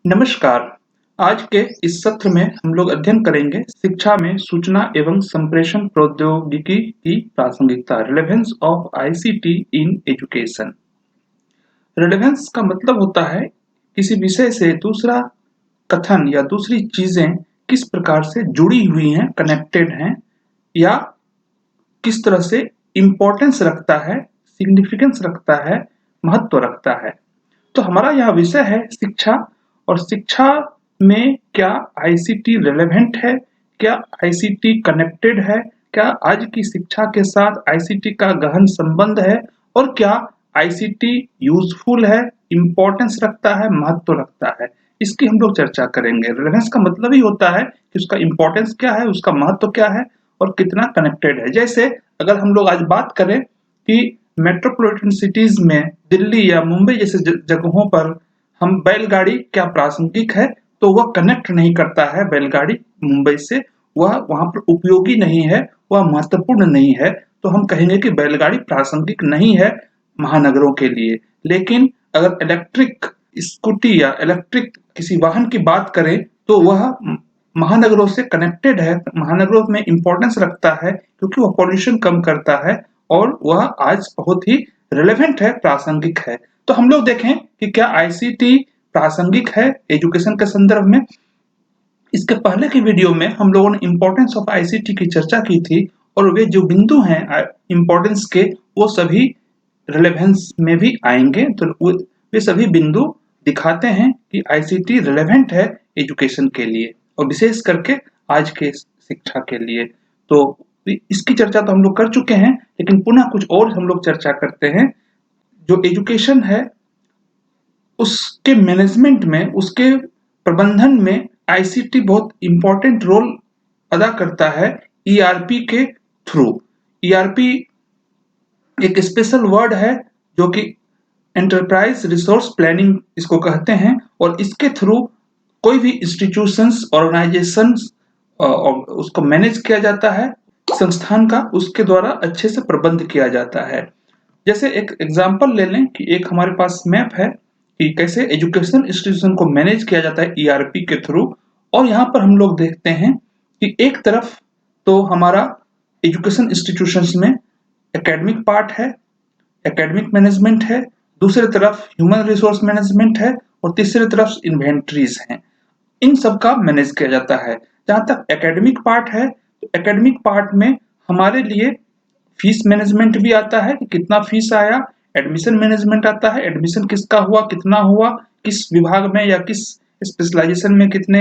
नमस्कार। आज के इस सत्र में हम लोग अध्ययन करेंगे शिक्षा में सूचना एवं संप्रेषण प्रौद्योगिकी की प्रासंगिकता, relevance of ICT in education. Relevance का मतलब होता है किसी विषय से दूसरा कथन या दूसरी चीजें किस प्रकार से जुड़ी हुई हैं, कनेक्टेड हैं, या किस तरह से इम्पोर्टेंस रखता है, सिग्निफिकेंस रखता है, महत्व रखता है। तो हमारा यह विषय है शिक्षा। और शिक्षा में क्या आईसीटी रिलेवेंट है, क्या आईसीटी कनेक्टेड है, क्या आज की शिक्षा के साथ आईसीटी का गहन संबंध है, और क्या आईसीटी यूजफुल है, इम्पोर्टेंस रखता है, महत्व रखता है। इसकी हम लोग चर्चा करेंगे। रिलेवेंस का मतलब ही होता है कि उसका इम्पोर्टेंस क्या है, उसका महत्व क्या है और कितना कनेक्टेड है। जैसे अगर हम लोग आज बात करें कि मेट्रोपॉलिटन सिटीज में दिल्ली या मुंबई जैसे जगहों पर हम बैलगाड़ी क्या प्रासंगिक है, तो वह कनेक्ट नहीं करता है बैलगाड़ी मुंबई से, वह वहां पर उपयोगी नहीं है, वह महत्वपूर्ण नहीं है। तो हम कहेंगे कि बैलगाड़ी प्रासंगिक नहीं है महानगरों के लिए। लेकिन अगर इलेक्ट्रिक स्कूटी या इलेक्ट्रिक किसी वाहन की बात करें तो वह महानगरों से कनेक्टेड है, महानगरों में इंपॉर्टेंस रखता है क्योंकि वह पॉल्यूशन कम करता है और वह आज बहुत ही रिलेवेंट है, प्रासंगिक है। तो हम लोग देखें कि क्या आईसीटी प्रासंगिक है एजुकेशन के संदर्भ में। इसके पहले की वीडियो में हम लोगों ने इंपॉर्टेंस ऑफ आईसीटी की चर्चा की थी और वे जो बिंदु हैं इंपॉर्टेंस के, वो सभी रिलेवेंस में भी आएंगे। तो वे सभी बिंदु दिखाते हैं कि आईसीटी रिलेवेंट है एजुकेशन के लिए और विशेष करके आज के शिक्षा के लिए। तो इसकी चर्चा तो हम लोग कर चुके हैं, लेकिन पुनः कुछ और हम लोग चर्चा करते हैं। जो एजुकेशन है उसके मैनेजमेंट में, उसके प्रबंधन में आईसीटी बहुत इंपॉर्टेंट रोल अदा करता है ईआरपी के थ्रू। ईआरपी एक स्पेशल वर्ड है जो कि एंटरप्राइज रिसोर्स प्लानिंग इसको कहते हैं, और इसके थ्रू कोई भी इंस्टीट्यूशंस, ऑर्गेनाइजेशंस उसको मैनेज किया जाता है, संस्थान का उसके द्वारा अच्छे से प्रबंध किया जाता है। जैसे एक एग्जांपल ले लें कि एक हमारे पास मैप है कि कैसे एजुकेशन इंस्टीट्यूशन को मैनेज किया जाता है ईआरपी के थ्रू। और यहाँ पर हम लोग देखते हैं कि एक तरफ तो हमारा एजुकेशन इंस्टीट्यूशंस में एकेडमिक पार्ट है, एकेडमिक मैनेजमेंट है, दूसरी तरफ ह्यूमन रिसोर्स मैनेजमेंट है और तीसरी तरफ इन्वेंट्रीज हैं। इन सब का मैनेज किया जाता है। जहां तक एकेडमिक पार्ट है, तो एकेडमिक पार्ट में हमारे लिए फीस मैनेजमेंट भी आता है कि कितना फीस आया, एडमिशन मैनेजमेंट आता है, एडमिशन किसका हुआ, कितना हुआ, किस विभाग में या किस स्पेशलाइजेशन में कितने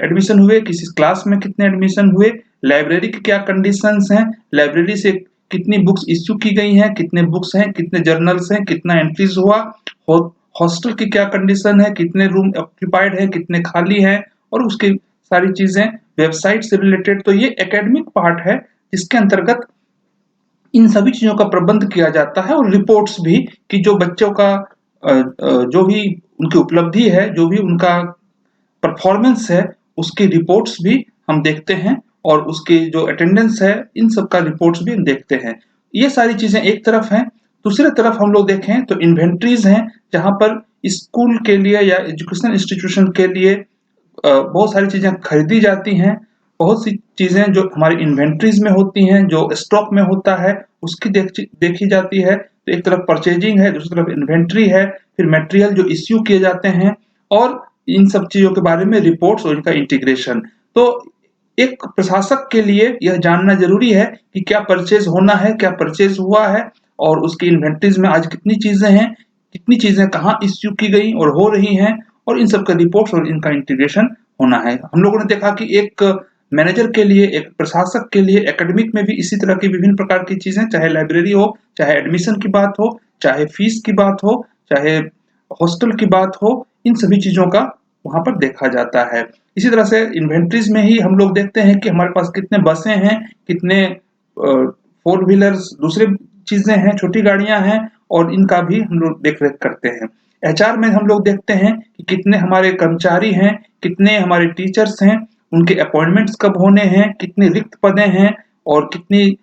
एडमिशन हुए, किसी क्लास में कितने एडमिशन हुए, लाइब्रेरी की क्या कंडीशंस हैं, लाइब्रेरी से कितनी बुक्स इश्यू की गई हैं, कितने बुक्स हैं, कितने जर्नल्स हैं, कितना एंट्रीज हुआ, हॉस्टल की क्या कंडीशन है, कितने रूम ऑक्यूपाइड है, कितने खाली हैं, और उसकी सारी चीजें वेबसाइट से रिलेटेड। तो ये एकेडमिक पार्ट है जिसके अंतर्गत इन सभी चीजों का प्रबंध किया जाता है, और रिपोर्ट्स भी कि जो बच्चों का जो भी उनकी उपलब्धि है, जो भी उनका परफॉर्मेंस है, उसकी रिपोर्ट्स भी हम देखते हैं, और उसकी जो अटेंडेंस है, इन सब का रिपोर्ट्स भी हम देखते हैं। ये सारी चीजें एक तरफ हैं। दूसरी तरफ हम लोग देखें तो इन्वेंट्रीज हैं, जहां पर स्कूल के लिए या एजुकेशन इंस्टीट्यूशन के लिए बहुत सारी चीजें खरीदी जाती हैं। बहुत सी चीजें जो हमारी इन्वेंट्रीज में होती हैं, जो स्टॉक में होता है, उसकी देखी जाती है। तो एक तरफ परचेजिंग है, दूसरी तरफ इन्वेंट्री है, फिर मटेरियल जो इश्यू किए जाते हैं, और इन सब चीजों के बारे में रिपोर्ट्स और इनका इंटीग्रेशन। तो एक प्रशासक के लिए यह जानना जरूरी है कि क्या परचेज होना है, क्या परचेज हुआ है, और उसकी इन्वेंट्रीज में आज कितनी चीजें हैं, कितनी चीजें कहाँ इश्यू की गई और हो रही हैं, और इन सब का रिपोर्ट्स और इनका इंटीग्रेशन होना है। हम लोगों ने देखा कि एक मैनेजर के लिए, एक प्रशासक के लिए एकेडमिक में भी इसी तरह की विभिन्न प्रकार की चीजें, चाहे लाइब्रेरी हो, चाहे एडमिशन की बात हो, चाहे फीस की बात हो, चाहे हॉस्टल की बात हो, इन सभी चीजों का वहां पर देखा जाता है। इसी तरह से इन्वेंट्रीज में ही हम लोग देखते हैं कि हमारे पास कितने बसें हैं, कितने फोर व्हीलर्स, दूसरे चीजें हैं, छोटी गाड़ियां हैं, और इनका भी हम लोग देख रेख करते हैं। एचआर में हम लोग देखते हैं कि कितने हमारे कर्मचारी हैं, कितने हमारे टीचर्स हैं, उनके अपॉइंटमेंट्स कब होने हैं, कितनी रिक्त पदें हैं, और कितनी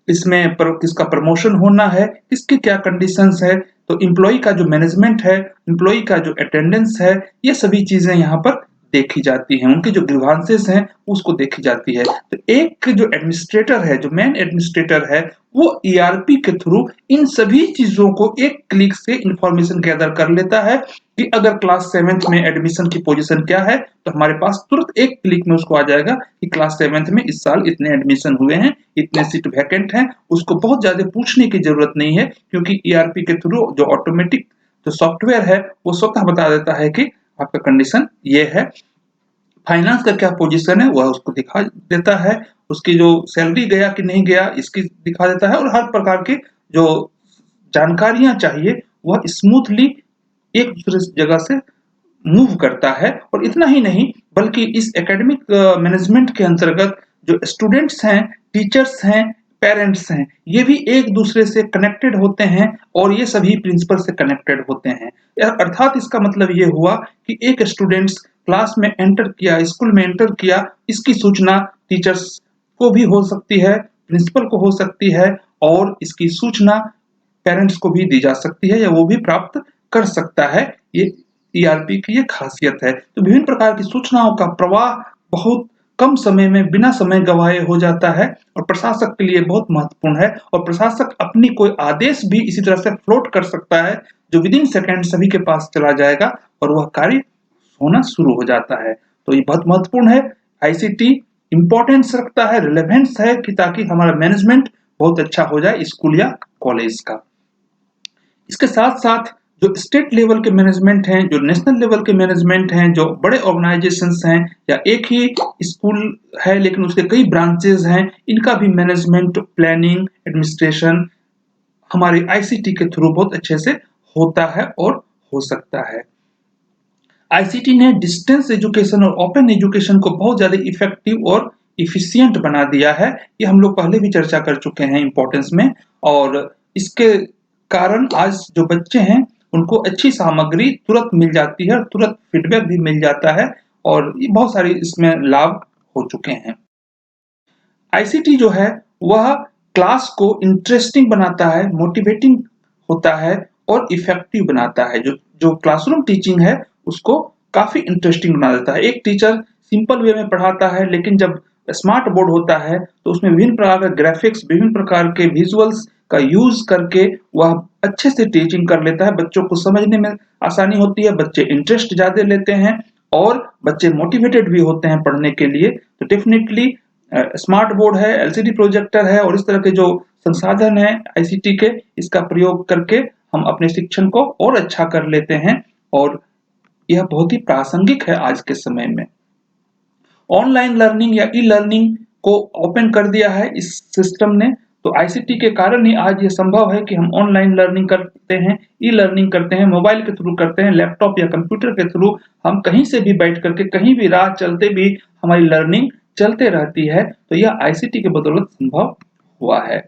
इसमें किसका प्रमोशन होना है, किसकी क्या कंडीशंस है। तो एम्प्लॉई का जो मैनेजमेंट है, एम्प्लॉई का जो अटेंडेंस है, ये सभी चीजें यहाँ पर देखी जाती हैं। उनके जो ग्रीवांसेस हैं उसको देखी जाती है। तो एक जो एडमिनिस्ट्रेटर है, जो मेन एडमिनिस्ट्रेटर है, वो ईआरपी के थ्रू इन सभी चीजों को एक क्लिक से इंफॉर्मेशन गैदर कर लेता है कि अगर क्लास 7th में एडमिशन की पोजीशन क्या है, तो हमारे पास तुरंत एक क्लिक में उसको आ जाएगा कि क्लास 7th में इस साल इतने एडमिशन हुए हैं, इतने सीट वैकेंट हैं। उसको बहुत ज्यादा पूछने की जरूरत नहीं है, क्योंकि ईआरपी के थ्रू जो ऑटोमेटिक जो सॉफ्टवेयर है वो स्वतः बता देता है कि आपका कंडीशन ये है। फाइनेंस का क्या पोजीशन है वह उसको दिखा देता है, उसकी जो सैलरी गया कि नहीं गया इसकी दिखा देता है, और हर प्रकार की जो जानकारियां चाहिए वह स्मूथली एक दूसरे जगह से मूव करता है। और इतना ही नहीं, बल्कि इस एकेडमिक मैनेजमेंट के अंतर्गत जो स्टूडेंट्स हैं, टीचर्स हैं, पेरेंट्स हैं, ये भी एक दूसरे से कनेक्टेड होते हैं और ये सभी प्रिंसिपल से कनेक्टेड होते हैं। अर्थात इसका मतलब ये हुआ कि एक स्टूडेंट्स क्लास में एंटर किया, स्कूल में एंटर किया, इसकी सूचना टीचर्स को भी हो सकती है, प्रिंसिपल को हो सकती है, और इसकी सूचना पेरेंट्स को भी दी जा सकती है या वो भी प्राप्त कर सकता है। ये ईआरपी की ये खासियत है। तो विभिन्न प्रकार की सूचनाओं का प्रवाह बहुत कम समय में बिना समय गंवाए हो जाता है और प्रशासक के लिए बहुत महत्वपूर्ण है। और प्रशासक अपनी कोई आदेश भी इसी तरह से फ्लोट कर सकता है जो विदिन सेकंड सभी के पास चला जाएगा और वह कार्य होना शुरू हो जाता है। तो ये बहुत महत्वपूर्ण है। आईसीटी इंपॉर्टेंस रखता है, रिलेवेंस है कि ताकि हमारा मैनेजमेंट बहुत अच्छा हो जाए स्कूल या कॉलेज का। इसके साथ साथ जो स्टेट लेवल के मैनेजमेंट हैं, जो नेशनल लेवल के मैनेजमेंट हैं, जो बड़े ऑर्गेनाइजेशंस हैं या एक ही स्कूल है लेकिन उसके कई ब्रांचेस हैं, इनका भी मैनेजमेंट, प्लानिंग, एडमिनिस्ट्रेशन हमारे आईसीटी के थ्रू बहुत अच्छे से होता है और हो सकता है। आईसीटी ने डिस्टेंस एजुकेशन और ओपन एजुकेशन को बहुत ज्यादा इफेक्टिव और इफिशियंट बना दिया है। ये हम लोग पहले भी चर्चा कर चुके हैं इंपॉर्टेंस में, और इसके कारण आज जो बच्चे हैं उनको अच्छी सामग्री तुरंत मिल जाती है, तुरंत फीडबैक भी मिल जाता है, और ये बहुत सारी इसमें लाभ हो चुके हैं। आईसीटी जो है वह क्लास को इंटरेस्टिंग बनाता है, मोटिवेटिंग होता है और इफेक्टिव बनाता है। जो जो क्लासरूम टीचिंग है उसको काफी इंटरेस्टिंग बना देता है। एक टीचर सिंपल वे में पढ़ाता है, लेकिन जब स्मार्ट बोर्ड होता है तो उसमें विभिन्न प्रकार के ग्राफिक्स, विभिन्न प्रकार के विजुअल्स का यूज करके वह अच्छे से टीचिंग कर लेता है। बच्चों को समझने में आसानी होती है, बच्चे इंटरेस्ट ज्यादा लेते हैं और बच्चे मोटिवेटेड भी होते हैं पढ़ने के लिए। तो डेफिनेटली स्मार्ट बोर्ड है, एलसीडी प्रोजेक्टर है और इस तरह के जो संसाधन है आईसीटी के, इसका प्रयोग करके हम अपने शिक्षण को और अच्छा कर लेते हैं, और यह बहुत ही प्रासंगिक है आज के समय में। ऑनलाइन लर्निंग या ई लर्निंग को ओपन कर दिया है इस सिस्टम ने। तो आईसीटी के कारण ही आज ये संभव है कि हम ऑनलाइन लर्निंग करते हैं, ई लर्निंग करते हैं, मोबाइल के थ्रू करते हैं, लैपटॉप या कंप्यूटर के थ्रू हम कहीं से भी बैठ करके कहीं भी राह चलते भी हमारी लर्निंग चलते रहती है। तो यह आईसीटी के बदौलत संभव हुआ है।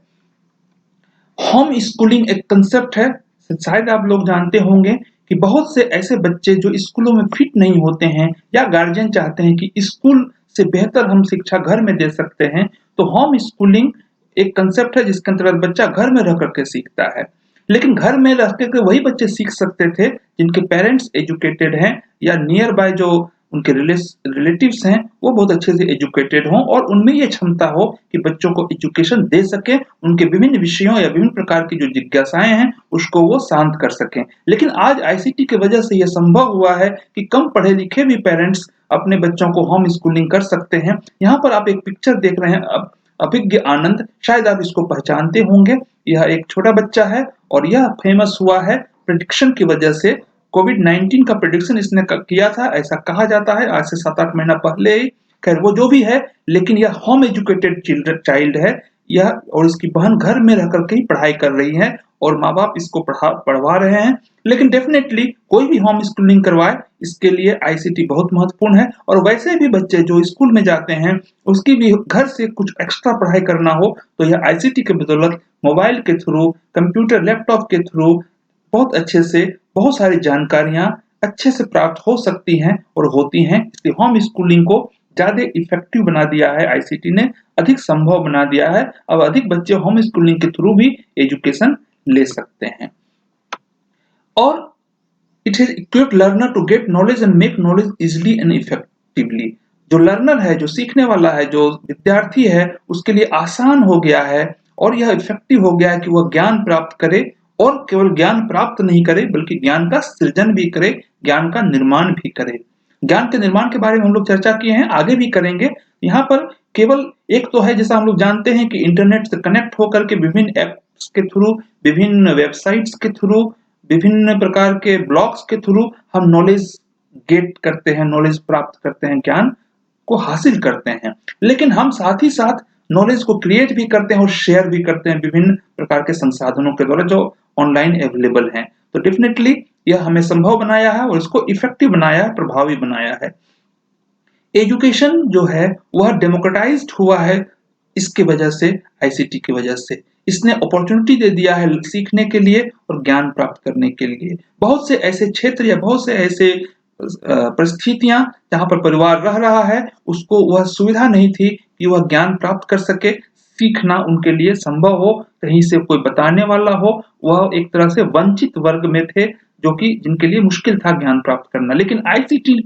होम स्कूलिंग एक कंसेप्ट है, शायद आप लोग जानते होंगे कि बहुत से ऐसे बच्चे जो स्कूलों में फिट नहीं होते हैं या गार्जियन चाहते हैं कि स्कूल से बेहतर हम शिक्षा घर में दे सकते हैं, तो होम स्कूलिंग एक कंसेप्ट है जिसके अंतर्गत बच्चा घर में रह करके सीखता है। लेकिन घर में रह करके वही बच्चे सीख सकते थे जिनके पेरेंट्स एजुकेटेड हैं या नियर बाय जो उनके रिलेटिव्स हैं वो बहुत अच्छे से एजुकेटेड हों और उनमें ये क्षमता हो कि बच्चों को एजुकेशन दे सके, उनके विभिन्न विषयों या विभिन्न प्रकार की जो जिज्ञासाएं हैं उसको वो शांत कर सकें। लेकिन आज आईसीटी की वजह से यह संभव हुआ है कि कम पढ़े लिखे भी पेरेंट्स अपने बच्चों को होम स्कूलिंग कर सकते हैं। यहाँ पर आप एक पिक्चर देख रहे हैं, अभिज्ञ आनंद, शायद आप इसको पहचानते होंगे। यह एक छोटा बच्चा है और यह फेमस हुआ है प्रेडिक्शन की वजह से। कोविड-19 का प्रेडिक्शन इसने किया था, ऐसा कहा जाता है, आज से 7-8 महीना पहले ही। खैर वो जो भी है, लेकिन यह होम एजुकेटेड चाइल्ड है, यह और इसकी बहन घर में रह करके ही पढ़ाई कर रही है और माँ-बाप इसको पढ़वा रहे हैं। लेकिन डेफिनेटली कोई भी होम स्कूलिंग करवाए इसके लिए आईसीटी बहुत महत्वपूर्ण है। और वैसे भी बच्चे जो स्कूल में जाते हैं उसकी भी घर से कुछ एक्स्ट्रा पढ़ाई करना हो तो यह आईसीटी के बदौलत मोबाइल के थ्रू, कंप्यूटर, लैपटॉप के थ्रू बहुत अच्छे से बहुत सारी जानकारियां अच्छे से प्राप्त हो सकती हैं और होती हैं। इसलिए होम स्कूलिंग को ज्यादा इफेक्टिव बना दिया है आईसीटी ने, अधिक संभव बना दिया है। अब अधिक बच्चे होम स्कूलिंग के थ्रू भी एजुकेशन ले सकते हैं। और it has equipped learner to get knowledge and make knowledge easily and effectively. जो लर्नर है, जो सीखने वाला है, जो विद्यार्थी है, उसके लिए आसान हो गया है और यह इफेक्टिव हो गया है कि वह ज्ञान प्राप्त करे और केवल ज्ञान प्राप्त नहीं करे बल्कि ज्ञान का सृजन भी करे, ज्ञान का निर्माण भी करे। ज्ञान के निर्माण के बारे में हम लोग चर्चा किए हैं, आगे भी करेंगे। यहाँ पर केवल एक तो है, जैसा हम लोग जानते हैं कि इंटरनेट से कनेक्ट होकर के विभिन्न एप्स के थ्रू, विभिन्न वेबसाइट्स के थ्रू, विभिन्न प्रकार के ब्लॉग्स के थ्रू हम नॉलेज गेट करते हैं, नॉलेज प्राप्त करते हैं, ज्ञान को हासिल करते हैं। लेकिन हम साथ ही साथ नॉलेज को क्रिएट भी करते हैं और शेयर भी करते हैं विभिन्न प्रकार के संसाधनों के द्वारा जो ऑनलाइन अवेलेबल हैं। तो डेफिनेटली यह हमें संभव बनाया है और इसको इफेक्टिव बनाया है, प्रभावी बनाया है। एजुकेशन जो है वह डेमोक्रेटाइज्ड हुआ है इसकी वजह से, आईसीटी की वजह से। इसने अपॉर्चुनिटी दे दिया है सीखने के लिए और ज्ञान प्राप्त करने के लिए। बहुत से ऐसे क्षेत्र या बहुत से ऐसे परिस्थितियां जहां पर परिवार रह रहा है, उसको वह सुविधा नहीं थी कि वह ज्ञान प्राप्त कर सके, सीखना उनके लिए संभव हो, कहीं से कोई बताने वाला हो। वह एक तरह से वंचित वर्ग में थे, जो कि जिनके लिए मुश्किल था ज्ञान प्राप्त करना। लेकिन आईसीटी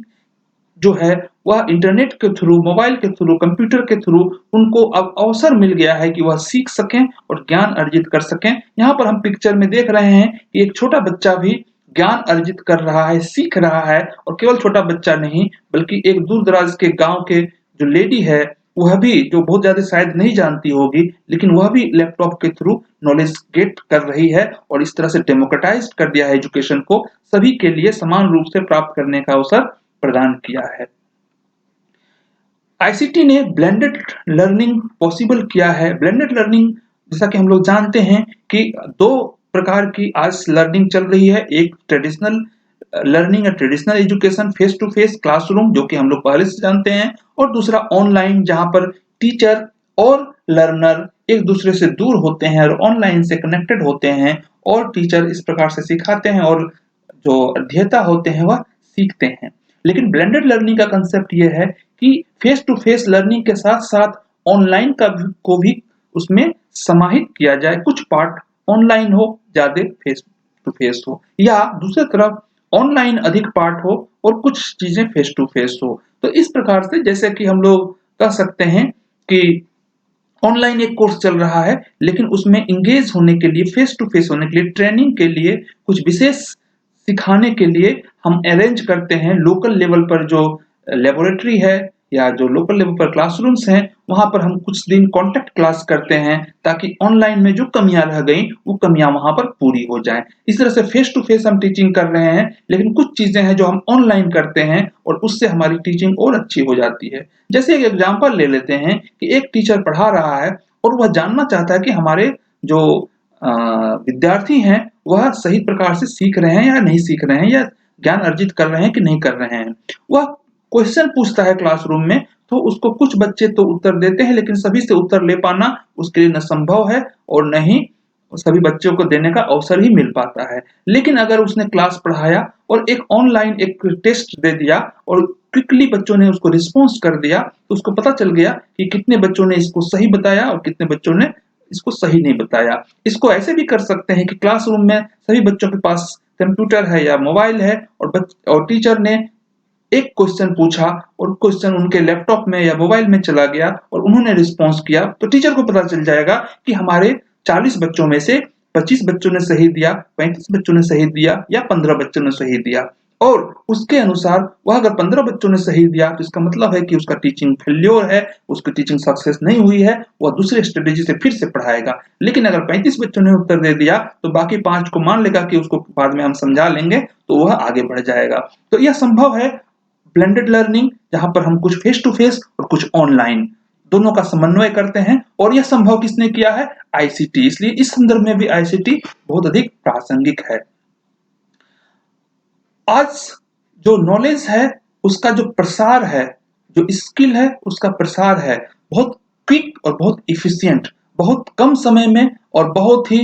जो है वह इंटरनेट के थ्रू, मोबाइल के थ्रू, कंप्यूटर के थ्रू उनको अब अवसर मिल गया है कि वह सीख सकें और ज्ञान अर्जित कर सकें। यहाँ पर हम पिक्चर में देख रहे हैं कि एक छोटा बच्चा भी ज्ञान अर्जित कर रहा है, सीख रहा है। और केवल छोटा बच्चा नहीं बल्कि एक दूर दराज के गांव के जो लेडी है, वह भी, जो बहुत ज्यादा शायद नहीं जानती होगी, लेकिन वह भी लैपटॉप के थ्रू नॉलेज गेट कर रही है और इस तरह से डेमोक्रेटाइज कर दिया है एजुकेशन को, सभी के लिए समान रूप से प्राप्त करने का अवसर प्रदान किया है। आईसीटी ने ब्लेंडेड लर्निंग पॉसिबल किया है। ब्लेंडेड लर्निंग, जैसा कि हम लोग जानते हैं कि दो प्रकार की आज लर्निंग चल रही है। एक ट्रेडिशनल लर्निंग या traditional education, face to face classroom, जो कि हम लोग पहले से जानते हैं, और दूसरा ऑनलाइन, जहां पर टीचर और लर्नर एक दूसरे से दूर होते हैं और ऑनलाइन से कनेक्टेड होते हैं और टीचर इस प्रकार से सिखाते हैं और जो अध्येता होते हैं वह सीखते हैं। लेकिन ब्लेंडेड लर्निंग का कंसेप्ट ये है कि फेस टू फेस लर्निंग के साथ साथ ऑनलाइन को भी उसमें समाहित किया जाए। कुछ पार्ट ऑनलाइन हो, ज्यादा फेस टू फेस हो, या दूसरी तरफ ऑनलाइन अधिक पार्ट हो और कुछ चीजें फेस टू फेस हो। तो इस प्रकार से, जैसे कि हम लोग कह सकते हैं कि ऑनलाइन एक कोर्स चल रहा है, लेकिन उसमें इंगेज होने के लिए, फेस टू फेस होने के लिए, ट्रेनिंग के लिए, कुछ विशेष सिखाने के लिए हम अरेंज करते हैं लोकल लेवल पर, जो लेबोरेटरी है या जो लोकल लेवल पर क्लासरूम्स हैं, वहां पर हम कुछ दिन कॉन्टेक्ट क्लास करते हैं ताकि ऑनलाइन में जो कमियां रह गई वो कमियां वहां पर पूरी हो जाएं। इस तरह से फेस टू फेस हम टीचिंग कर रहे हैं, लेकिन कुछ चीजें हैं जो हम ऑनलाइन करते हैं और उससे हमारी टीचिंग और अच्छी हो जाती है। जैसे एक एग्जांपल ले लेते हैं कि एक टीचर पढ़ा रहा है और वह जानना चाहता है कि हमारे जो विद्यार्थी हैं वह सही प्रकार से सीख रहे हैं या नहीं सीख रहे हैं, या ज्ञान अर्जित कर रहे हैं कि नहीं कर रहे हैं। वह क्वेश्चन पूछता है क्लासरूम में, तो उसको कुछ बच्चे तो उत्तर देते हैं, लेकिन सभी से उत्तर ले पाना उसके लिए न संभव है और न ही सभी बच्चों को देने का अवसर ही मिल पाता है। लेकिन अगर उसने क्लास पढ़ाया और एक ऑनलाइन एक टेस्ट दे दिया और क्विकली बच्चों ने उसको रिस्पॉन्स कर दिया, तो उसको पता चल गया कि कितने बच्चों ने इसको सही बताया और कितने बच्चों ने इसको सही नहीं बताया। इसको ऐसे भी कर सकते हैं कि क्लासरूम में सभी बच्चों के पास कंप्यूटर है या मोबाइल है और टीचर ने एक क्वेश्चन पूछा और क्वेश्चन उनके लैपटॉप में या मोबाइल में चला गया और उन्होंने रिस्पॉन्स किया, तो टीचर को पता चल जाएगा कि हमारे 40 बच्चों में से 25 बच्चों ने सही दिया, 35 बच्चों ने सही दिया या 15 बच्चों ने सही दिया। और उसके अनुसार वह अगर 15 बच्चों ने सही दिया तो इसका मतलब है कि उसका टीचिंग फेल्योर है, उसकी टीचिंग सक्सेस नहीं हुई है, वह दूसरे स्ट्रेटेजी से फिर से पढ़ाएगा। लेकिन अगर 35 बच्चों ने उत्तर दे दिया तो बाकी 5 को मान लेगा कि उसको बाद में हम समझा लेंगे, तो वह आगे बढ़ जाएगा। तो यह संभव है ब्लेंडेड लर्निंग, जहां पर हम कुछ फेस टू फेस और कुछ ऑनलाइन दोनों का समन्वय करते हैं। और यह संभव किसने किया है? आईसीटी। इसलिए इस संदर्भ में भी आईसीटी बहुत अधिक प्रासंगिक है। आज जो नॉलेज है उसका जो प्रसार है, जो स्किल है उसका प्रसार है, बहुत क्विक और बहुत इफिशिएंट, बहुत कम समय में और बहुत ही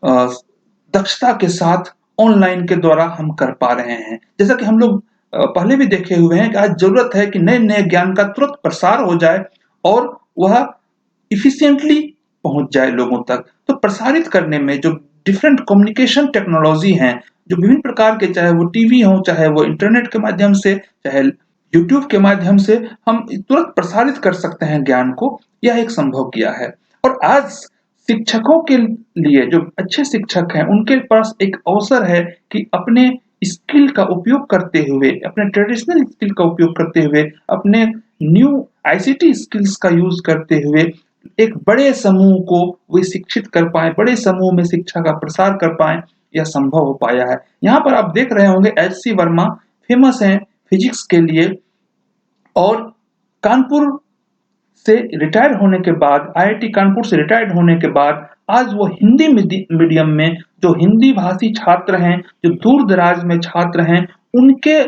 दक्षता के साथ ऑनलाइन के द्वारा हम कर पा रहे हैं। जैसा कि हम लोग पहले भी देखे हुए हैं कि आज जरूरत है कि नए नए ज्ञान का तुरंत प्रसार हो जाए और वह इफिशिएंटली पहुंच जाए लोगों तक। तो प्रसारित करने में जो डिफरेंट कम्युनिकेशन टेक्नोलॉजी हैं, जो विभिन्न प्रकार के, चाहे वो टीवी हो, चाहे वो इंटरनेट के माध्यम से, चाहे यूट्यूब के माध्यम से हम तुरंत प्रसारित कर सकते हैं ज्ञान को, यह एक संभव किया है। और आज शिक्षकों के लिए, जो अच्छे शिक्षक हैं, उनके पास एक अवसर है कि अपने स्किल का उपयोग करते हुए, अपने ट्रेडिशनल स्किल का उपयोग करते हुए, अपने न्यू आईसीटी स्किल्स का यूज करते हुए एक बड़े समूह को वे शिक्षित कर पाए, बड़े समूह में शिक्षा का प्रसार कर पाए, यह संभव हो पाया है। यहाँ पर आप देख रहे होंगे एच सी वर्मा फेमस हैं फिजिक्स के लिए, और कानपुर से रिटायर होने के बाद, आईआईटी कानपुर से रिटायर्ड होने के बाद, आज वो हिंदी मीडियम में जो हिंदी भाषी छात्र हैं, जो दूर दराज में छात्र हैं, उनके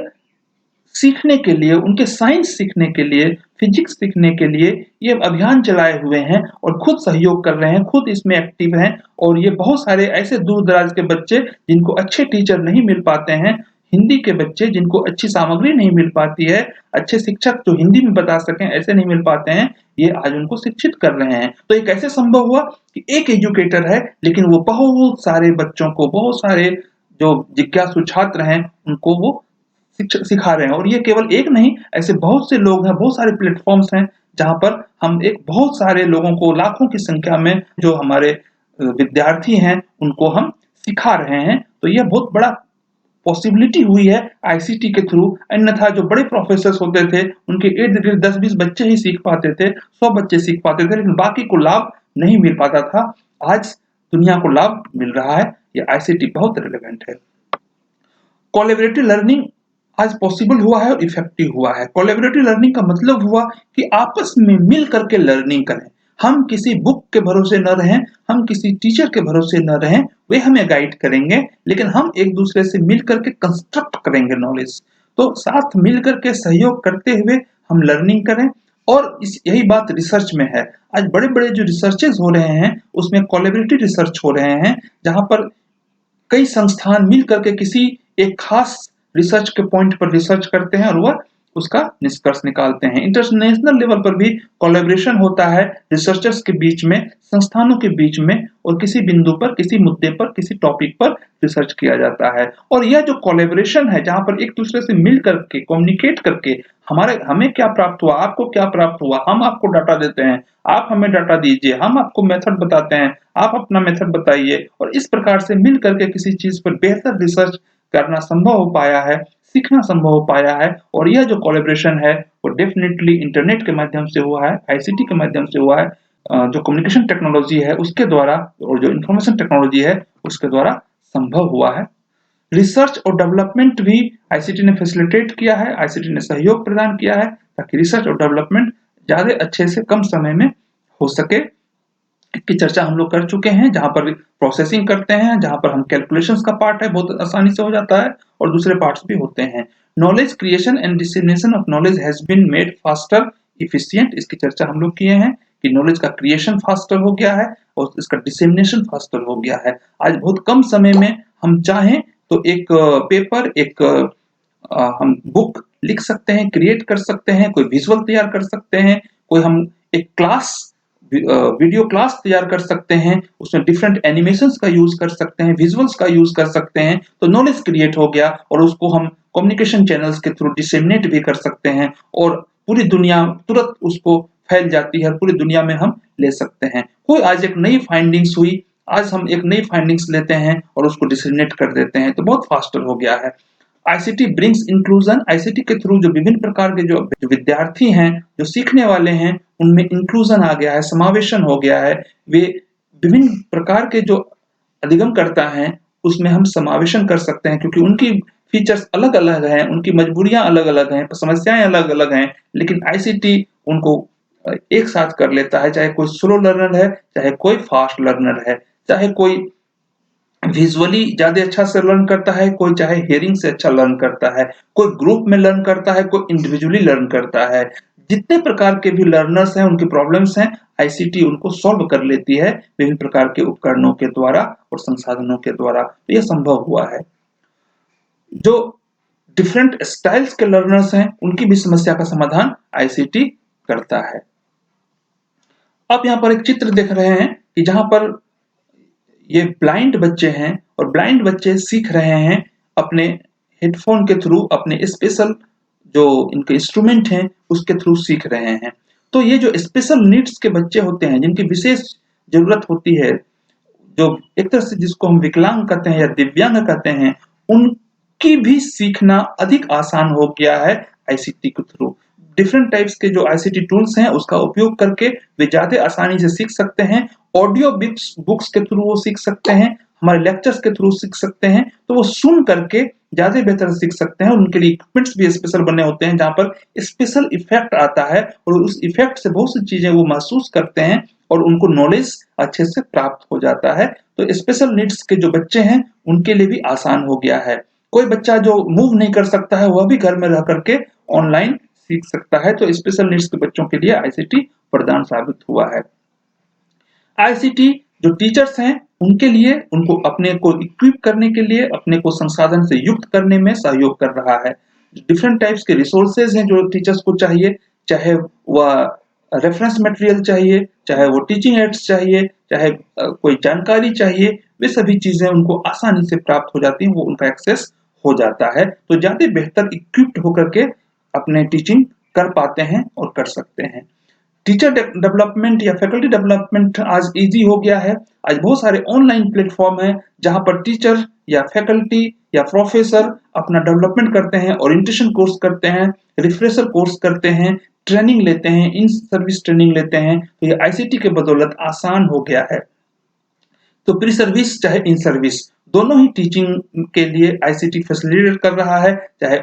सीखने के लिए, उनके साइंस सीखने के लिए, फिजिक्स सीखने के लिए ये अभियान चलाए हुए हैं और खुद सहयोग कर रहे हैं, खुद इसमें एक्टिव हैं। और ये बहुत सारे ऐसे दूर दराज के बच्चे जिनको अच्छे टीचर नहीं मिल पाते हैं, हिंदी के बच्चे जिनको अच्छी सामग्री नहीं मिल पाती है, अच्छे शिक्षक जो हिंदी में बता सकें ऐसे नहीं मिल पाते हैं, ये आज उनको शिक्षित कर रहे हैं। तो ये कैसे संभव हुआ कि एक एजुकेटर है, लेकिन वो बहुत सारे बच्चों को, बहुत सारे जो जिज्ञासु छात्र हैं, उनको वो सिखा रहे हैं। और ये केवल एक नहीं, ऐसे बहुत से लोग हैं, बहुत सारे प्लेटफॉर्म्स हैं जहां पर हम एक बहुत सारे लोगों को, लाखों की संख्या में जो हमारे विद्यार्थी हैं, उनको हम सिखा रहे हैं। तो यह बहुत बड़ा पॉसिबिलिटी हुई है आईसीटी के थ्रू। अन्यथा जो बड़े प्रोफेसर होते थे, उनके इर्द गिर्द 10-20 बच्चे ही सीख पाते थे, 100 बच्चे सीख पाते थे, लेकिन बाकी को लाभ नहीं मिल पाता था। आज दुनिया को लाभ मिल रहा है, ये आईसीटी बहुत रिलेवेंट है। कोलैबोरेटिव लर्निंग आज पॉसिबल हुआ है और इफेक्टिव हुआ है। कोलैबोरेटिव लर्निंग का मतलब हुआ कि आपस में मिल करके लर्निंग करें। हम किसी बुक के भरोसे न रहें, हम किसी टीचर के भरोसे न रहें, वे हमें गाइड करेंगे, लेकिन हम एक दूसरे से मिल करके कंस्ट्रक्ट करेंगे नॉलेज। तो साथ मिल करके सहयोग करते हुए हम लर्निंग करें। और यही बात रिसर्च में है। आज बड़े बड़े जो रिसर्चेज हो रहे हैं, उसमें कोलैबोरेटिव रिसर्च हो रहे हैं, जहां पर कई संस्थान मिल करके किसी एक खास रिसर्च के पॉइंट पर रिसर्च करते हैं और वह उसका निष्कर्ष निकालते हैं। इंटरनेशनल लेवल पर भी कोलैबोरेशन होता है रिसर्चर्स के बीच में, संस्थानों के बीच में, और किसी बिंदु पर, किसी मुद्दे पर, किसी टॉपिक पर रिसर्च किया जाता है। और यह जो कोलैबोरेशन है, जहां पर एक दूसरे से मिल करके, कम्युनिकेट करके, हमें क्या प्राप्त हुआ, आपको क्या प्राप्त हुआ, हम आपको डाटा देते हैं, आप हमें डाटा दीजिए, हम आपको मेथड बताते हैं, आप अपना मेथड बताइए, और इस प्रकार से मिल करके किसी चीज पर बेहतर रिसर्च करना संभव हो पाया है, सीखना संभव हो पाया है। और यह जो कोलैबोरेशन है वो डेफिनेटली इंटरनेट के माध्यम से हुआ है, आईसीटी के माध्यम से हुआ है, जो कम्युनिकेशन टेक्नोलॉजी है उसके द्वारा, और जो इंफॉर्मेशन टेक्नोलॉजी है उसके द्वारा संभव हुआ है। रिसर्च और डेवलपमेंट भी आईसीटी ने फैसिलिटेट किया है, आईसीटी ने सहयोग प्रदान किया है, ताकि रिसर्च और डेवलपमेंट ज्यादा अच्छे से कम समय में हो सके। की चर्चा हम लोग कर चुके हैं, जहां पर प्रोसेसिंग करते हैं, जहां पर हम कैलकुलेशंस का पार्ट है, बहुत आसानी से हो जाता है, और दूसरे पार्ट्स भी होते हैं। Knowledge creation and dissemination of knowledge has been made faster, efficient, इसकी चर्चा हम लोग किए हैं कि नॉलेज का क्रिएशन फास्टर हो गया है और इसका डिसेमिनेशन फास्टर हो गया है। आज बहुत कम समय में हम चाहें तो एक पेपर, एक हम बुक लिख सकते हैं, क्रिएट कर सकते हैं, कोई विजुअल तैयार कर सकते हैं, कोई हम एक क्लास, वीडियो क्लास तैयार कर सकते हैं, उसमें डिफरेंट एनिमेशंस का यूज कर सकते हैं, विजुअल्स का यूज कर सकते हैं। तो नॉलेज क्रिएट हो गया और उसको हम कम्युनिकेशन चैनल्स के थ्रू डिसेमिनेट भी कर सकते हैं, और पूरी दुनिया तुरंत उसको फैल जाती है, पूरी दुनिया में हम ले सकते हैं। कोई आज एक नई फाइंडिंग्स हुई, आज हम एक नई फाइंडिंग्स लेते हैं और उसको डिसेमिनेट कर देते हैं, तो बहुत फास्टर हो गया है। आईसीटी ब्रिंग्स इंक्लूजन, आईसीटी के थ्रू जो विभिन्न प्रकार के जो विद्यार्थी हैं, जो सीखने वाले हैं, उनमें इंक्लूजन आ गया है, समावेशन हो गया है। वे विभिन्न प्रकार के जो अधिगमकर्ता हैं, उसमें हम समावेशन कर सकते हैं, क्योंकि उनकी फीचर्स अलग-अलग हैं, उनकी मजबूरियां अलग-अलग हैं, समस्याएं अलग-अलग हैं, लेकिन आईसीटी उनको एक साथ कर लेता है। चाहे कोई स्लो लर्नर है, चाहे कोई फास्ट लर्नर है, चाहे कोई विजुअली ज्यादा अच्छा से लर्न करता है, कोई चाहे हियरिंग से अच्छा लर्न करता है, कोई ग्रुप में लर्न करता है, कोई इंडिविजुअली लर्न करता है। जितने प्रकार के भी लर्नर्स हैं, उनकी प्रॉब्लम्स हैं, आईसीटी उनको सॉल्व कर लेती है विभिन्न प्रकार के उपकरणों के द्वारा और संसाधनों के द्वारा। तो यह संभव हुआ है। जो डिफरेंट स्टाइल्स के लर्नर्स हैं, उनकी भी समस्या का समाधान आईसीटी करता है। आप यहाँ पर एक चित्र देख रहे हैं कि जहां पर ये ब्लाइंड बच्चे हैं और ब्लाइंड बच्चे सीख रहे हैं अपने हेडफोन के थ्रू, अपने स्पेशल जो इनके इंस्ट्रूमेंट हैं उसके थ्रू सीख रहे हैं। तो ये जो स्पेशल नीड्स के बच्चे होते हैं, जिनकी विशेष जरूरत होती है, जो एक तरह से जिसको हम विकलांग कहते हैं या दिव्यांग कहते हैं, उनकी भी सीखना अधिक आसान हो गया है आईसीटी के थ्रू। डिफरेंट टाइप्स के जो आईसीटी टूल्स हैं उसका उपयोग करके वे ज्यादा आसानी से सीख सकते हैं। ऑडियो बुक्स के थ्रू वो सीख सकते हैं, हमारे लेक्चर्स के थ्रू सीख सकते हैं, तो वो सुन करके ज्यादा बेहतर सीख सकते हैं। उनके लिए इक्विपमेंट्स भी स्पेशल बने होते हैं जहां पर स्पेशल इफेक्ट आता है और उस इफेक्ट से बहुत सी चीजें वो महसूस करते हैं और उनको नॉलेज अच्छे से प्राप्त हो जाता है। तो स्पेशल नीड्स के जो बच्चे हैं उनके लिए भी आसान हो गया है। कोई बच्चा जो मूव नहीं कर सकता है वह भी घर में रह करके ऑनलाइन सीख सकता है। तो स्पेशल नीड्स के बच्चों के लिए आईसीटी वरदान साबित हुआ है। आईसीटी जो टीचर्स हैं उनके लिए, उनको अपने को इक्विप करने के लिए, अपने को संसाधन से युक्त करने में सहयोग कर रहा है। डिफरेंट टाइप्स के रिसोर्सेज हैं जो टीचर्स को चाहिए, चाहे वह रेफरेंस मटेरियल चाहिए, चाहे वो टीचिंग एड्स चाहिए, चाहे कोई जानकारी चाहिए, वे सभी चीजें उनको आसानी से प्राप्त हो जाती हैं, वो उनका एक्सेस हो जाता है। तो ज्यादा बेहतर इक्विप्ड होकर के अपने टीचिंग कर पाते हैं और कर सकते हैं। टीचर डेवलपमेंट या फैकल्टी डेवलपमेंट आज इजी हो गया है। आज बहुत सारे ऑनलाइन प्लेटफॉर्म हैं जहां पर टीचर या फैकल्टी या प्रोफेसर अपना डेवलपमेंट करते हैं, ओरिएंटेशन कोर्स करते हैं, रिफ्रेशर कोर्स करते हैं, ट्रेनिंग लेते हैं, इन सर्विस ट्रेनिंग लेते हैं। तो ये आईसीटी के बदौलत आसान हो गया है। तो प्री सर्विस चाहे इन सर्विस दोनों ही टीचिंग के लिए आईसीटी फैसिलिटेट कर रहा है, चाहे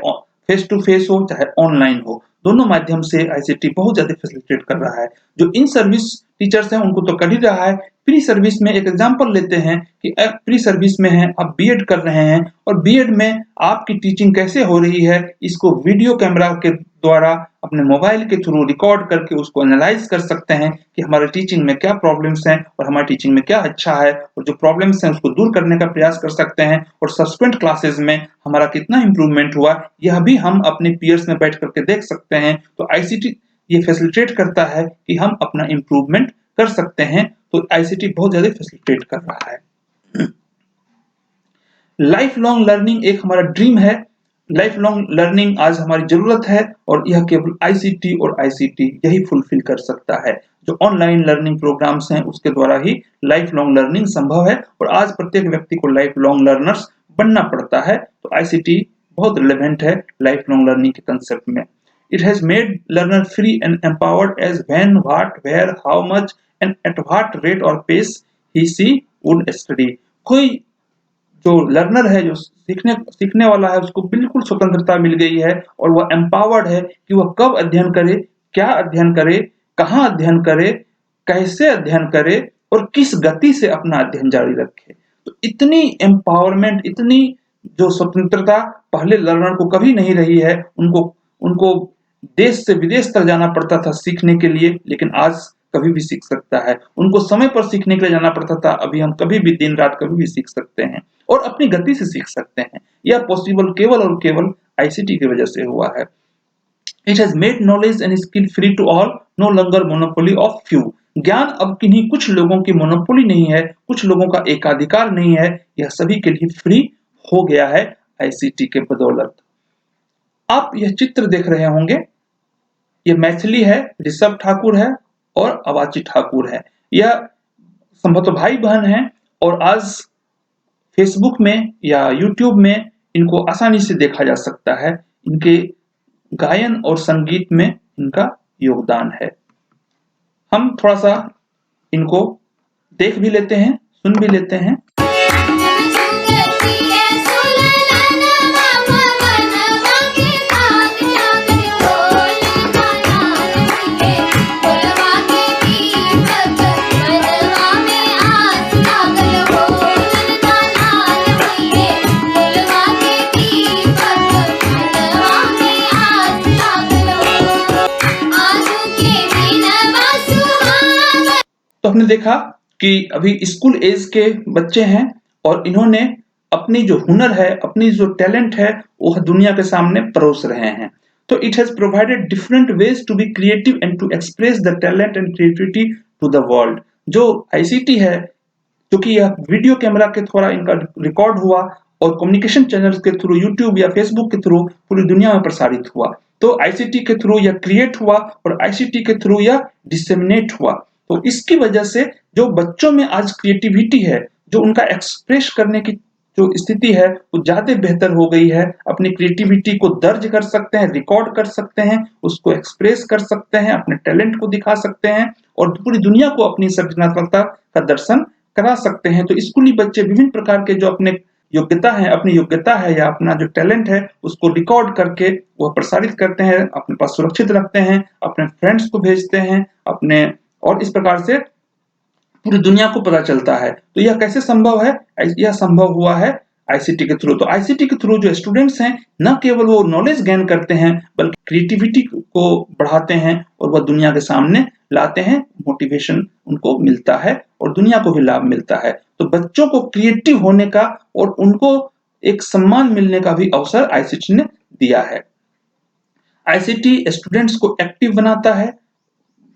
फेस टू फेस हो चाहे ऑनलाइन हो, दोनों माध्यम से आईसीटी बहुत ज्यादा फैसिलिटेट कर रहा है। जो इन सर्विस टीचर्स हैं उनको तो कर ही रहा है। प्री सर्विस में एक एग्जांपल लेते हैं कि प्री सर्विस में है, आप बीएड कर रहे हैं और बीएड में आपकी टीचिंग कैसे हो रही है इसको वीडियो कैमरा के द्वारा अपने मोबाइल के थ्रू रिकॉर्ड करके उसको एनालाइज कर सकते हैं कि हमारे टीचिंग में क्या प्रॉब्लम्स हैं और हमारी टीचिंग में क्या अच्छा है, और जो प्रॉब्लम्स हैं उसको दूर करने का प्रयास कर सकते हैं और सब्सिक्वेंट क्लासेस में हमारा कितना इंप्रूवमेंट हुआ यह भी हम अपने पीयर्स में बैठ करके देख सकते हैं। तो आईसीटी ये फैसिलिटेट करता है कि हम अपना इंप्रूवमेंट कर सकते हैं। तो आईसीटी बहुत ज्यादा फैसिलिटेट कर रहा है। लाइफ लॉन्ग लर्निंग एक हमारा ड्रीम है। लाइफ लॉन्ग लर्निंग आज हमारी जरूरत है और यह केवल आईसीटी और आईसीटी यही फुलफिल कर सकता है। जो ऑनलाइन लर्निंग प्रोग्राम्स हैं उसके द्वारा ही लाइफ लॉन्ग लर्निंग संभव है और आज प्रत्येक व्यक्ति को लाइफ लॉन्ग लर्नर्स बनना पड़ता है। तो आईसीटी बहुत रिलेवेंट है लाइफ लॉन्ग लर्निंग के कंसेप्ट में। It has made learner free and empowered as when, what, where, how much and at what rate or pace he would study। कोई जो लर्नर है, जो सीखने वाला है, उसको बिल्कुल स्वतंत्रता मिल गई है और वह एम्पावर्ड है कि वह कब अध्ययन करे, क्या अध्ययन करे, कहाँ अध्ययन करे, कैसे अध्ययन करे और किस गति से अपना अध्ययन जारी रखे। तो इतनी एम्पावरमेंट, इतनी जो स्वतंत्रता पहले लर्नर को कभी नहीं रही है। उनको उनको देश से विदेश तक जाना पड़ता था सीखने के लिए, लेकिन आज कभी भी सीख सकता है। उनको समय पर सीखने के लिए जाना पड़ता था, अभी हम कभी भी दिन रात कभी भी सीख सकते हैं और अपनी गति से सीख सकते हैं। यह पॉसिबल केवल और केवल आईसीटी की वजह से हुआ है। It has made knowledge and skill free to all, no longer monopoly of few. ज्ञान अब किन्हीं कुछ लोगों की मोनोपोली नहीं है, कुछ लोगों का एकाधिकार नहीं है, यह सभी के लिए फ्री हो गया है आईसीटी के बदौलत। आप यह चित्र देख रहे होंगे, ये मैथिली है, ऋषभ ठाकुर है और अवाची ठाकुर है। यह संभवतः भाई बहन हैं और आज फेसबुक में या यूट्यूब में इनको आसानी से देखा जा सकता है। इनके गायन और संगीत में इनका योगदान है। हम थोड़ा सा इनको देख भी लेते हैं, सुन भी लेते हैं। तो हमने देखा कि अभी स्कूल एज के बच्चे हैं और इन्होंने अपनी जो हुनर है, अपनी जो टैलेंट है, वह दुनिया के सामने परोस रहे हैं। तो it has provided different ways to be creative and to express the talent and creativity to the world. जो आईसीटी है, क्योंकि यह वीडियो कैमरा के द्वारा इनका रिकॉर्ड हुआ और कम्युनिकेशन चैनल्स के थ्रू यूट्यूब या फेसबुक के थ्रू पूरी दुनिया में प्रसारित हुआ। तो आईसीटी के थ्रू यह क्रिएट हुआ और आईसीटी के थ्रू यह डिसेमिनेट हुआ। तो इसकी वजह से जो बच्चों में आज क्रिएटिविटी है, जो उनका एक्सप्रेस करने की जो स्थिति है वो ज्यादा बेहतर हो गई है। अपनी क्रिएटिविटी को दर्ज कर सकते हैं, रिकॉर्ड कर सकते हैं, उसको एक्सप्रेस कर सकते हैं, अपने टैलेंट को दिखा सकते हैं और पूरी दुनिया को अपनी सृजनात्मकता का दर्शन करा सकते हैं। तो स्कूली बच्चे विभिन्न प्रकार के जो अपने अपनी योग्यता है या अपना जो टैलेंट है उसको रिकॉर्ड करके वह प्रसारित करते हैं, अपने पास सुरक्षित रखते हैं, अपने फ्रेंड्स को भेजते हैं, अपने और इस प्रकार से पूरी दुनिया को पता चलता है। तो यह कैसे संभव है? यह संभव हुआ है आईसीटी के थ्रू। तो आईसीटी के थ्रू जो स्टूडेंट्स हैं न केवल वो नॉलेज गेन करते हैं बल्कि क्रिएटिविटी को बढ़ाते हैं और वह दुनिया के सामने लाते हैं, मोटिवेशन उनको मिलता है और दुनिया को भी लाभ मिलता है। तो बच्चों को क्रिएटिव होने का और उनको एक सम्मान मिलने का भी अवसर आईसीटी ने दिया है। आईसीटी स्टूडेंट्स को एक्टिव बनाता है,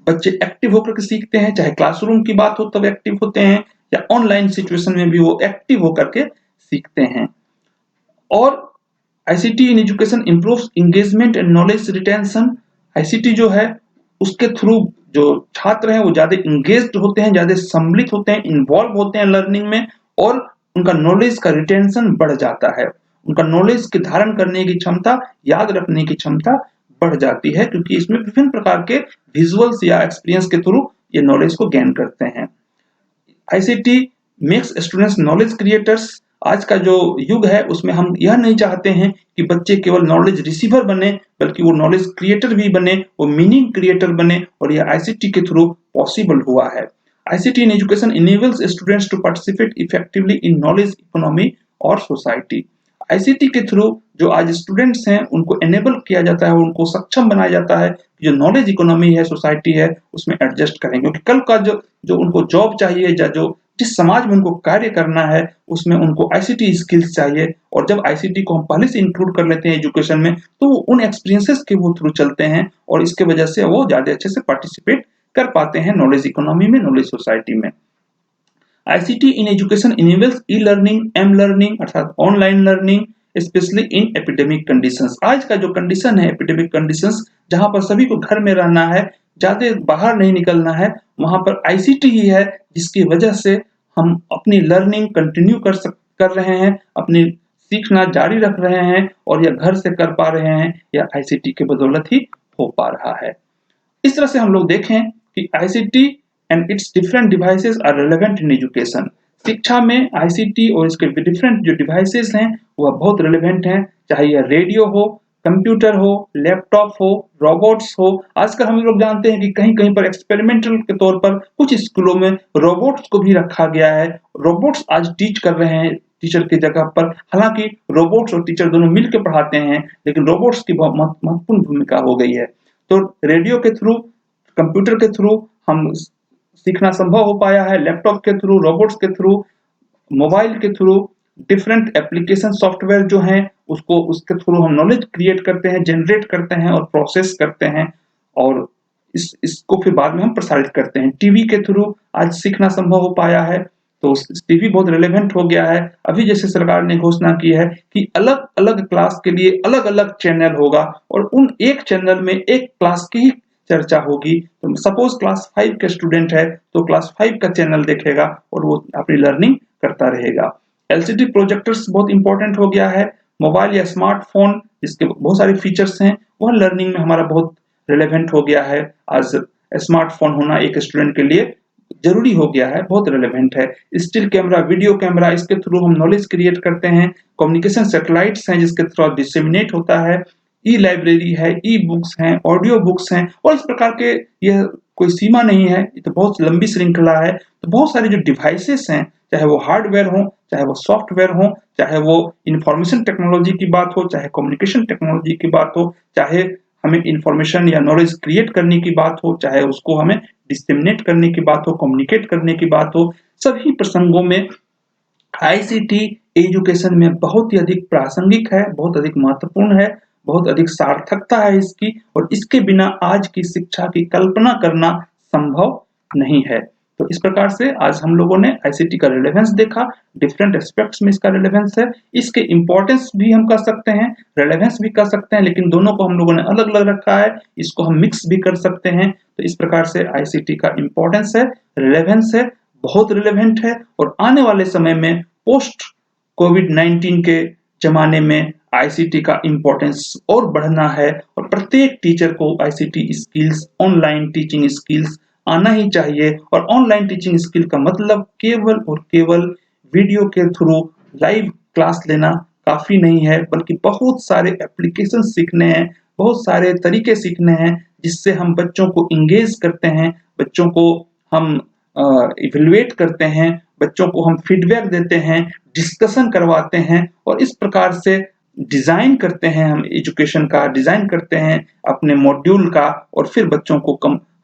बच्चे एक्टिव होकर के सीखते हैं, चाहे क्लासरूम की बात हो तब एक्टिव होते हैं या ऑनलाइन सिचुएशन में भी वो एक्टिव होकर के सीखते हैं। और ICT in education improves engagement and knowledge retention. ICT जो है उसके थ्रू जो छात्र हैं वो ज्यादा इंगेज्ड होते हैं, ज्यादा सम्मिलित होते हैं, इन्वॉल्व होते हैं लर्निंग में और उनका नॉलेज का रिटेंशन बढ़ जाता है। उनका नॉलेज के धारण करने की क्षमता, याद रखने की क्षमता बढ़ जाती है क्योंकि इसमें विभिन्न प्रकार के विजुअल्स या एक्सपीरियंस के थ्रू ये नॉलेज को गेन करते हैं। ICT makes students knowledge creators. आज का जो युग है उसमें हम यह नहीं चाहते हैं कि बच्चे केवल नॉलेज रिसीवर बने बल्कि वो नॉलेज क्रिएटर भी बने, वो मीनिंग क्रिएटर बने और यह आईसीटी के थ्रू पॉसिबल हुआ है। ICT in education enables students to participate effectively in knowledge economy और सोसाइटी। आईसीटी के थ्रू जो आज स्टूडेंट्स हैं उनको एनेबल किया जाता है, उनको सक्षम बनाया जाता है कि जो नॉलेज इकोनॉमी है, सोसाइटी है, उसमें एडजस्ट करें क्योंकि कल का जो जो उनको जॉब चाहिए या जो जिस समाज में उनको कार्य करना है उसमें उनको आईसीटी स्किल्स चाहिए। और जब आईसीटी को हम पहले से इंक्लूड कर लेते हैं एजुकेशन में तो उन एक्सपीरियंसेस के वो थ्रू चलते हैं और इसके वजह से वो ज्यादा अच्छे से पार्टिसिपेट कर पाते हैं नॉलेज इकोनॉमी में, नॉलेज सोसाइटी में। ICT in education enables e learning, m learning अर्थात online learning specially in epidemic conditions. आज का जो कंडीशन है एपिडेमिक कंडीशंस, जहां पर सभी को घर में रहना है, ज्यादा बाहर नहीं निकलना है, वहां पर आईसीटी ही है जिसकी वजह से हम अपनी लर्निंग कंटिन्यू कर रहे हैं, अपनी सीखना जारी रख रहे हैं और यह घर से कर पा रहे हैं, यह आईसीटी के बदौलत ही हो पा रहा है। इस तरह से हम लोग देखें कि ICT and its different devices are relevant in education. शिक्षा में आईसीटी और इसके डिफरेंट जो डिवाइसेस हैं वह बहुत रेलेवेंट हैं, चाहे यह रेडियो हो, कंप्यूटर हो, लैपटॉप हो, रोबोट्स हो। आजकल हम लोग जानते हैं कि कहीं-कहीं पर एक्सपेरिमेंटल के तौर पर कुछ स्कूलों में रोबोट्स को भी रखा गया है। रोबोट्स आज टीच कर रहे हैं टीचर की जगह पर, हालांकि रोबोट्स और टीचर दोनों मिलकर पढ़ाते हैं लेकिन रोबोट्स की बहुत महत्वपूर्ण भूमिका हो गई है। तो रेडियो के थ्रू, कंप्यूटर के थ्रू हम सीखना संभव हो पाया है, लैपटॉप के थ्रू, रोबोट्स के थ्रू, मोबाइल के थ्रू, डिफरेंट एप्लीकेशन सॉफ्टवेयर जो हैं उसको उसके थ्रू हम नॉलेज क्रिएट करते हैं, जनरेट करते हैं और प्रोसेस करते हैं और इसको फिर बाद में हम प्रसारित करते हैं। टीवी के थ्रू आज सीखना संभव हो पाया है, तो टीवी बहुत रिलेवेंट हो गया है। अभी जैसे सरकार ने घोषणा की है कि अलग-अलग क्लास के लिए अलग-अलग चैनल होगा और उन एक चैनल में एक क्लास की ही चर्चा होगी। तो सपोज क्लास 5 का स्टूडेंट है तो क्लास 5 का चैनल देखेगा और वो अपनी लर्निंग करता रहेगा। एलसीडी प्रोजेक्टर्स बहुत इंपॉर्टेंट हो गया है। मोबाइल या स्मार्टफोन जिसके बहुत सारे फीचर्स हैं वह लर्निंग में हमारा बहुत रिलेवेंट हो गया है। आज स्मार्टफोन होना एक स्टूडेंट के लिए जरूरी हो गया है, बहुत रिलेवेंट है। स्टिल कैमरा, वीडियो कैमरा, इसके थ्रू हम नॉलेज क्रिएट करते हैं। कम्युनिकेशन सैटेलाइट्स हैं जिसके थ्रू डिसेमिनेट होता है। ई लाइब्रेरी है, ई बुक्स हैं, ऑडियो बुक्स हैं और इस प्रकार के यह कोई सीमा नहीं है, ये तो बहुत लंबी श्रृंखला है। तो बहुत सारे जो डिवाइसेस हैं, चाहे वो हार्डवेयर हो, चाहे वो सॉफ्टवेयर हो, चाहे वो इंफॉर्मेशन टेक्नोलॉजी की बात हो, चाहे कम्युनिकेशन टेक्नोलॉजी की बात हो, चाहे हमें इंफॉर्मेशन या नॉलेज क्रिएट करने की बात हो, चाहे उसको हमें डिसेमिनेट करने की बात हो, कम्युनिकेट करने की बात हो, सभी प्रसंगों में आईसीटी एजुकेशन में बहुत ही अधिक प्रासंगिक है, बहुत अधिक महत्वपूर्ण है, बहुत अधिक सार्थकता है इसकी और इसके बिना आज की शिक्षा की कल्पना करना संभव नहीं है। तो इस प्रकार से आज हम लोगों ने आईसीटी का रिलेवेंस देखा, डिफरेंट एस्पेक्ट्स में इसका रिलेवेंस है, इसके इंपॉर्टेंस भी हम कह सकते हैं, रिलेवेंस भी कह सकते हैं, लेकिन दोनों को हम लोगों ने अलग-अलग रखा है, इसको हम मिक्स भी कर सकते हैं। तो इस प्रकार से आईसीटी का इंपॉर्टेंस है, रिलेवेंस है, बहुत रिलेवेंट है और आने वाले समय में पोस्ट कोविड-19 के ज़माने में आईसीटी का इम्पोर्टेंस और बढ़ना है और प्रत्येक टीचर को ICT skills, online teaching skills आना ही चाहिए और ऑनलाइन टीचिंग स्किल का मतलब केवल और केवल वीडियो के थ्रू लाइव क्लास लेना काफ़ी नहीं है, बल्कि बहुत सारे एप्लीकेशन सीखने हैं, बहुत सारे तरीके सीखने हैं, जिससे हम बच्चों को एंगेज करते हैं, बच्चों को हम इवैल्यूएट करते हैं, बच्चों को हम फीडबैक देते हैं, डिस्कशन करवाते हैं और इस प्रकार से डिज़ाइन करते हैं हम एजुकेशन का, डिज़ाइन करते हैं अपने मॉड्यूल का और फिर बच्चों को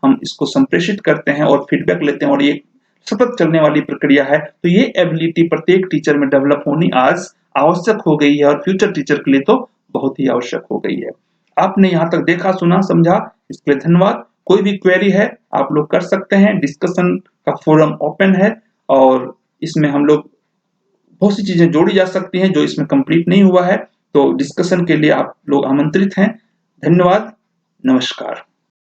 हम इसको संप्रेषित करते हैं और फीडबैक लेते हैं और ये सतत चलने वाली प्रक्रिया है। तो ये एबिलिटी प्रत्येक टीचर में डेवलप होनी आज आवश्यक हो गई है और फ्यूचर टीचर के लिए तो बहुत ही आवश्यक हो गई है। आपने यहाँ तक देखा, सुना, समझा, इसके लिए धन्यवाद। कोई भी क्वेरी है आप लोग कर सकते हैं, डिस्कशन का फोरम ओपन है और इसमें हम लोग बहुत सी चीजें जोड़ी जा सकती हैं जो इसमें कंप्लीट नहीं हुआ है, तो डिस्कशन के लिए आप लोग आमंत्रित हैं। धन्यवाद, नमस्कार।